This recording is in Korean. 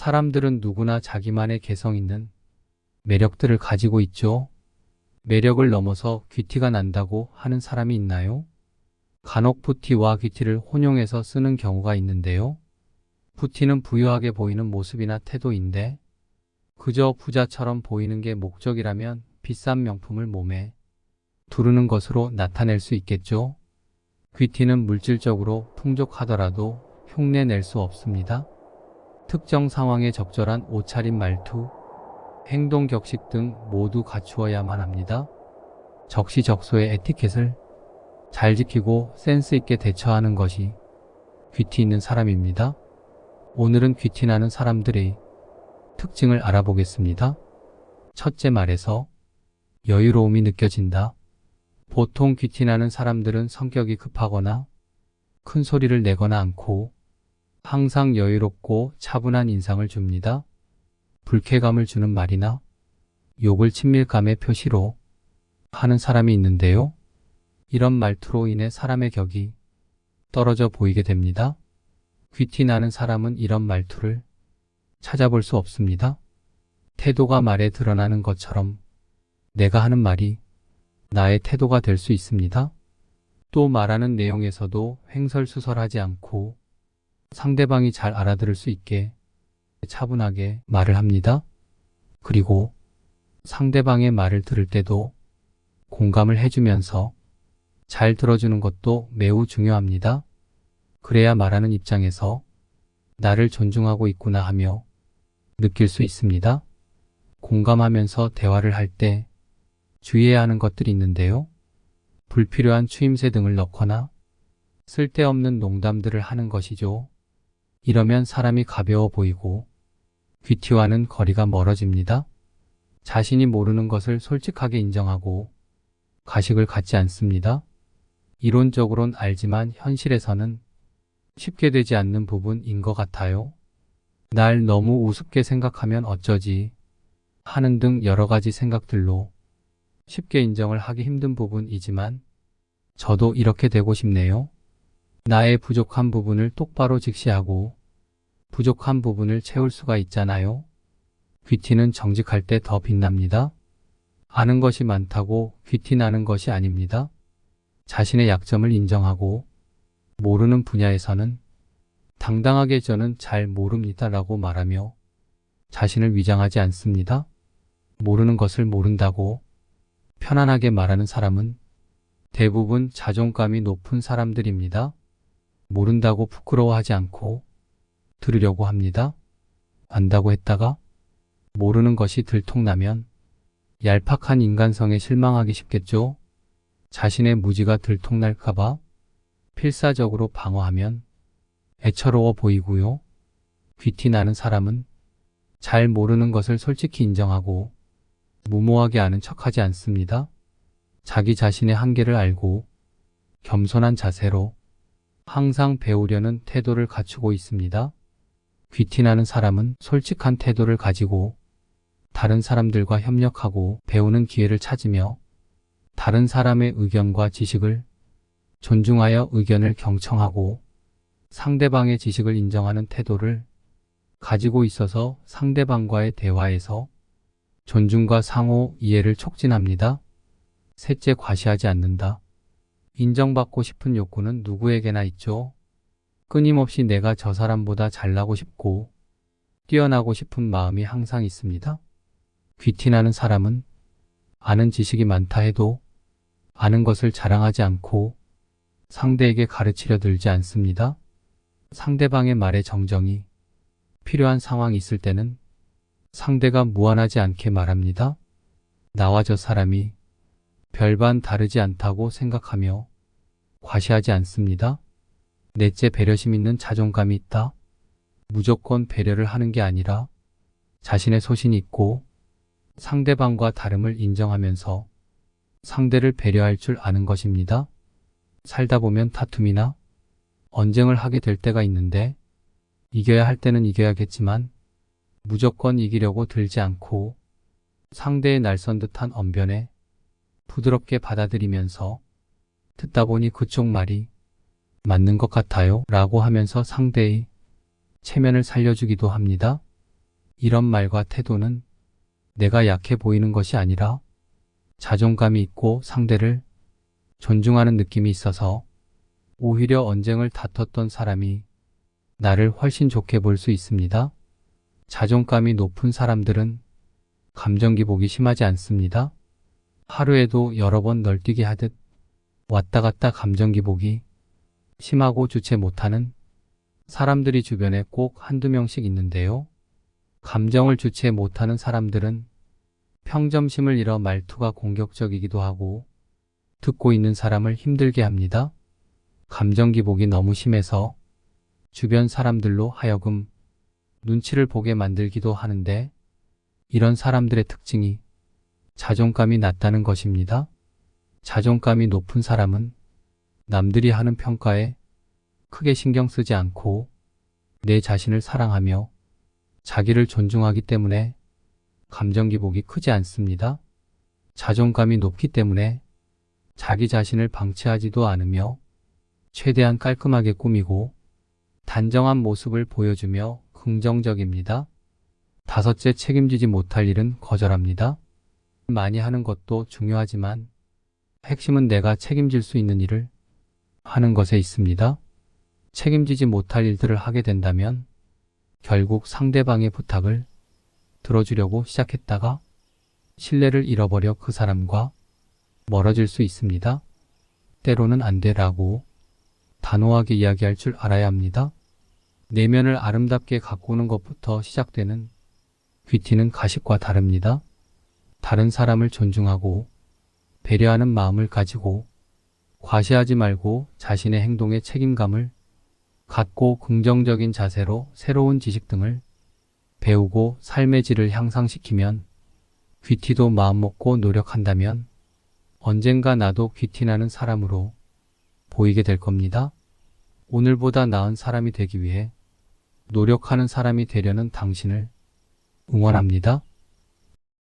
사람들은 누구나 자기만의 개성 있는 매력들을 가지고 있죠. 매력을 넘어서 귀티가 난다고 하는 사람이 있나요? 간혹 푸티와 귀티를 혼용해서 쓰는 경우가 있는데요. 푸티는 부유하게 보이는 모습이나 태도인데 그저 부자처럼 보이는 게 목적이라면 비싼 명품을 몸에 두르는 것으로 나타낼 수 있겠죠. 귀티는 물질적으로 풍족하더라도 흉내낼 수 없습니다. 특정 상황에 적절한 옷차림, 말투, 행동, 격식 등 모두 갖추어야만 합니다. 적시적소의 에티켓을 잘 지키고 센스 있게 대처하는 것이 귀티 있는 사람입니다. 오늘은 귀티 나는 사람들의 특징을 알아보겠습니다. 첫째, 말에서 여유로움이 느껴진다. 보통 귀티 나는 사람들은 성격이 급하거나 큰 소리를 내거나 않고 항상 여유롭고 차분한 인상을 줍니다. 불쾌감을 주는 말이나 욕을 친밀감의 표시로 하는 사람이 있는데요. 이런 말투로 인해 사람의 격이 떨어져 보이게 됩니다. 귀티 나는 사람은 이런 말투를 찾아볼 수 없습니다. 태도가 말에 드러나는 것처럼 내가 하는 말이 나의 태도가 될 수 있습니다. 또 말하는 내용에서도 횡설수설하지 않고 상대방이 잘 알아들을 수 있게 차분하게 말을 합니다. 그리고 상대방의 말을 들을 때도 공감을 해주면서 잘 들어주는 것도 매우 중요합니다. 그래야 말하는 입장에서 나를 존중하고 있구나 하며 느낄 수 있습니다. 공감하면서 대화를 할 때 주의해야 하는 것들이 있는데요. 불필요한 추임새 등을 넣거나 쓸데없는 농담들을 하는 것이죠. 이러면 사람이 가벼워 보이고 귀티와는 거리가 멀어집니다. 자신이 모르는 것을 솔직하게 인정하고 가식을 갖지 않습니다. 이론적으론 알지만 현실에서는 쉽게 되지 않는 부분인 것 같아요. 날 너무 우습게 생각하면 어쩌지 하는 등 여러 가지 생각들로 쉽게 인정을 하기 힘든 부분이지만 저도 이렇게 되고 싶네요. 나의 부족한 부분을 똑바로 직시하고 부족한 부분을 채울 수가 있잖아요. 귀티는 정직할 때 더 빛납니다. 아는 것이 많다고 귀티 나는 것이 아닙니다. 자신의 약점을 인정하고 모르는 분야에서는 당당하게 저는 잘 모릅니다 라고 말하며 자신을 위장하지 않습니다. 모르는 것을 모른다고 편안하게 말하는 사람은 대부분 자존감이 높은 사람들입니다. 모른다고 부끄러워하지 않고 들으려고 합니다. 안다고 했다가 모르는 것이 들통나면 얄팍한 인간성에 실망하기 쉽겠죠. 자신의 무지가 들통날까봐 필사적으로 방어하면 애처로워 보이고요. 귀티 나는 사람은 잘 모르는 것을 솔직히 인정하고 무모하게 아는 척하지 않습니다. 자기 자신의 한계를 알고 겸손한 자세로 항상 배우려는 태도를 갖추고 있습니다. 귀티 나는 사람은 솔직한 태도를 가지고 다른 사람들과 협력하고 배우는 기회를 찾으며 다른 사람의 의견과 지식을 존중하여 의견을 경청하고 상대방의 지식을 인정하는 태도를 가지고 있어서 상대방과의 대화에서 존중과 상호 이해를 촉진합니다. 셋째, 과시하지 않는다. 인정받고 싶은 욕구는 누구에게나 있죠. 끊임없이 내가 저 사람보다 잘나고 싶고 뛰어나고 싶은 마음이 항상 있습니다. 귀티 나는 사람은 아는 지식이 많다 해도 아는 것을 자랑하지 않고 상대에게 가르치려 들지 않습니다. 상대방의 말에 정정이 필요한 상황이 있을 때는 상대가 무안하지 않게 말합니다. 나와 저 사람이 별반 다르지 않다고 생각하며 과시하지 않습니다. 넷째, 배려심 있는 자존감이 있다. 무조건 배려를 하는 게 아니라 자신의 소신이 있고 상대방과 다름을 인정하면서 상대를 배려할 줄 아는 것입니다. 살다 보면 다툼이나 언쟁을 하게 될 때가 있는데 이겨야 할 때는 이겨야겠지만 무조건 이기려고 들지 않고 상대의 날선 듯한 언변에 부드럽게 받아들이면서 듣다 보니 그쪽 말이 맞는 것 같아요 라고 하면서 상대의 체면을 살려주기도 합니다. 이런 말과 태도는 내가 약해 보이는 것이 아니라 자존감이 있고 상대를 존중하는 느낌이 있어서 오히려 언쟁을 다퉜던 사람이 나를 훨씬 좋게 볼 수 있습니다. 자존감이 높은 사람들은 감정 기복이 심하지 않습니다. 하루에도 여러 번 널뛰기 하듯 왔다 갔다 감정 기복이 심하고 주체 못하는 사람들이 주변에 꼭 한두 명씩 있는데요. 감정을 주체 못하는 사람들은 평정심을 잃어 말투가 공격적이기도 하고 듣고 있는 사람을 힘들게 합니다. 감정 기복이 너무 심해서 주변 사람들로 하여금 눈치를 보게 만들기도 하는데 이런 사람들의 특징이 자존감이 낮다는 것입니다. 자존감이 높은 사람은 남들이 하는 평가에 크게 신경 쓰지 않고 내 자신을 사랑하며 자기를 존중하기 때문에 감정 기복이 크지 않습니다. 자존감이 높기 때문에 자기 자신을 방치하지도 않으며 최대한 깔끔하게 꾸미고 단정한 모습을 보여주며 긍정적입니다. 다섯째, 책임지지 못할 일은 거절합니다. 많이 하는 것도 중요하지만 핵심은 내가 책임질 수 있는 일을 하는 것에 있습니다. 책임지지 못할 일들을 하게 된다면 결국 상대방의 부탁을 들어주려고 시작했다가 신뢰를 잃어버려 그 사람과 멀어질 수 있습니다. 때로는 안 돼라고 단호하게 이야기할 줄 알아야 합니다. 내면을 아름답게 가꾸는 것부터 시작되는 귀티는 가십과 다릅니다. 다른 사람을 존중하고 배려하는 마음을 가지고 과시하지 말고 자신의 행동에 책임감을 갖고 긍정적인 자세로 새로운 지식 등을 배우고 삶의 질을 향상시키면 귀티도 마음먹고 노력한다면 언젠가 나도 귀티나는 사람으로 보이게 될 겁니다. 오늘보다 나은 사람이 되기 위해 노력하는 사람이 되려는 당신을 응원합니다.